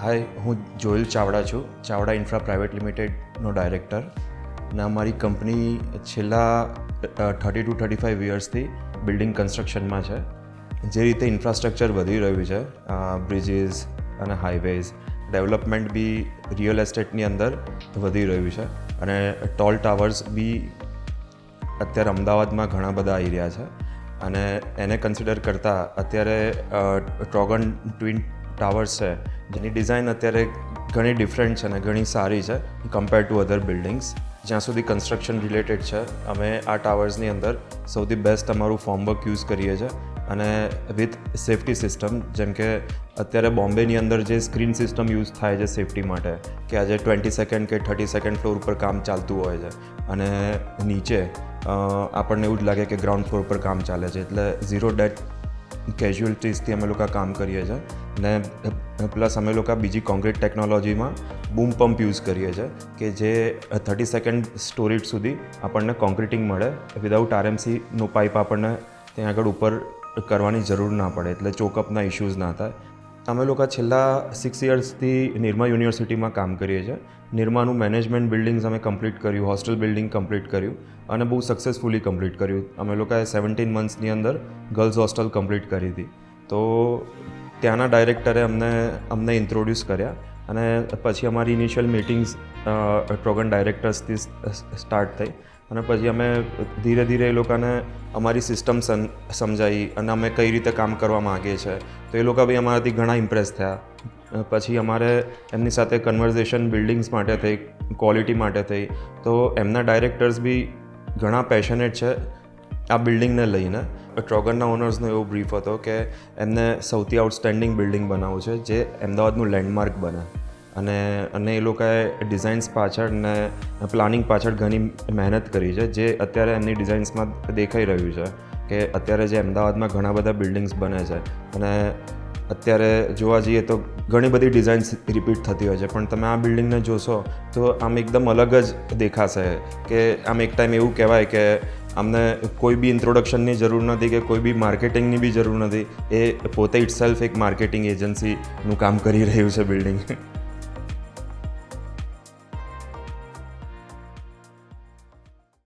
હાય, હું જોયલ ચાવડા છું, Chavda infra private લિમિટેડનો director. ને અમારી કંપની છેલ્લા 30-35 યર્સથી બિલ્ડિંગ કન્સ્ટ્રક્શનમાં છે. જે રીતે ઇન્ફ્રાસ્ટ્રક્ચર વધી રહ્યું છે, બ્રિજીસ અને હાઈવેઝ, ડેવલપમેન્ટ બી રિયલ એસ્ટેટની અંદર વધી રહ્યું છે અને ટોલ ટાવર્સ બી અત્યારે અમદાવાદમાં ઘણા બધા આવી રહ્યા છે. અને એને કન્સિડર કરતાં અત્યારે ટ્રોગન ટ્વિન ટાવર્સ છે, જેની ડિઝાઇન અત્યારે ઘણી ડિફરન્ટ છે અને ઘણી સારી છે કમ્પેર ટુ અધર બિલ્ડિંગ્સ. જ્યાં સુધી કન્સ્ટ્રક્શન રિલેટેડ છે, અમે આ ટાવર્સની અંદર સૌથી બેસ્ટ અમારું ફોર્મવર્ક યુઝ કરીએ છીએ અને વિથ સેફ્ટી સિસ્ટમ, જેમ કે અત્યારે બોમ્બેની અંદર જે સ્ક્રીન સિસ્ટમ યુઝ થાય છે સેફ્ટી માટે, કે આજે 20 સેકન્ડ કે 30 સેકન્ડ ફ્લોર ઉપર કામ ચાલતું હોય છે અને નીચે આપણને એવું જ લાગે કે ગ્રાઉન્ડ ફ્લોર પર કામ ચાલે છે, એટલે ઝીરો ડેથ કેઝ્યુઅલ્ટીઝથી અમે લોકો કામ કરીએ છીએ. ને પ્લસ અમે લોકો બીજી કોન્ક્રીટ ટેકનોલોજીમાં બૂમ પંપ યુઝ કરીએ છીએ કે જે 30 સેકન્ડ સ્ટોરેજ સુધી આપણને કોન્ક્રીટિંગ મળે વિધાઉટ RMCનું પાઇપ આપણને ત્યાં આગળ ઉપર કરવાની જરૂર ના પડે, એટલે ચોકઅપના ઇશ્યુઝ ના થાય. અમે લોકો છેલ્લા 6 યર્સથી નિરમા યુનિવર્સિટીમાં કામ કરીએ છીએ. નિરમાનું મેનેજમેન્ટ બિલ્ડિંગ્સ અમે કમ્પ્લીટ કર્યું, હોસ્ટેલ બિલ્ડિંગ કમ્પ્લીટ કર્યું અને બહુ સક્સેસફુલી કમ્પ્લીટ કર્યું. અમે લોકોએ 17 મંથ્સની અંદર ગર્લ્સ હોસ્ટેલ કમ્પ્લીટ કરી હતી. તો ત્યાંના ડાયરેક્ટરે અમને ઇન્ટ્રોડ્યુસ કર્યા અને પછી અમારી ઇનિશિયલ મિટિંગ્સ ટ્રોગન ડાયરેક્ટર્સથી સ્ટાર્ટ થઈ અને પછી અમે ધીરે ધીરે એ લોકોને અમારી સિસ્ટમ સમજાવી અને અમે કઈ રીતે કામ કરવા માગીએ છીએ, તો એ લોકો બી અમારાથી ઘણા ઇમ્પ્રેસ થયા. પછી અમારે એમની સાથે કન્વર્ઝેશન બિલ્ડિંગ્સ માટે થઈ, ક્વોલિટી માટે થઈ. તો એમના ડાયરેક્ટર્સ બી ઘણા પેશનેટ છે આ બિલ્ડિંગને લઈને. ટ્રોગનના ઓનર્સનો એવો બ્રીફ હતો કે એમને સૌથી આઉટસ્ટેન્ડિંગ બિલ્ડિંગ બનાવવું છે જે અમદાવાદનું લેન્ડમાર્ક બને. અને એ લોકોએ ડિઝાઇન્સ પાછળ ને પ્લાનિંગ પાછળ ઘણી મહેનત કરી છે, જે અત્યારે એમની ડિઝાઇન્સમાં દેખાઈ રહ્યું છે કે અત્યારે જે અમદાવાદમાં ઘણા બધા બિલ્ડિંગ્સ બને છે અને અત્યારે જોવા જઈએ તો ઘણી બધી ડિઝાઇન્સ રિપીટ થતી હોય છે, પણ તમે આ બિલ્ડિંગને જોશો તો આમ એકદમ અલગ જ દેખાશે. કે આમ એક ટાઈમ એવું કહેવાય કે અમને કોઈ બી ઇન્ટ્રોડક્શનની જરૂર નથી કે કોઈ બી માર્કેટિંગની બી જરૂર નથી, એ પોતે ઇટસેલ્ફ એક માર્કેટિંગ એજન્સીનું કામ કરી રહ્યું છે બિલ્ડિંગ.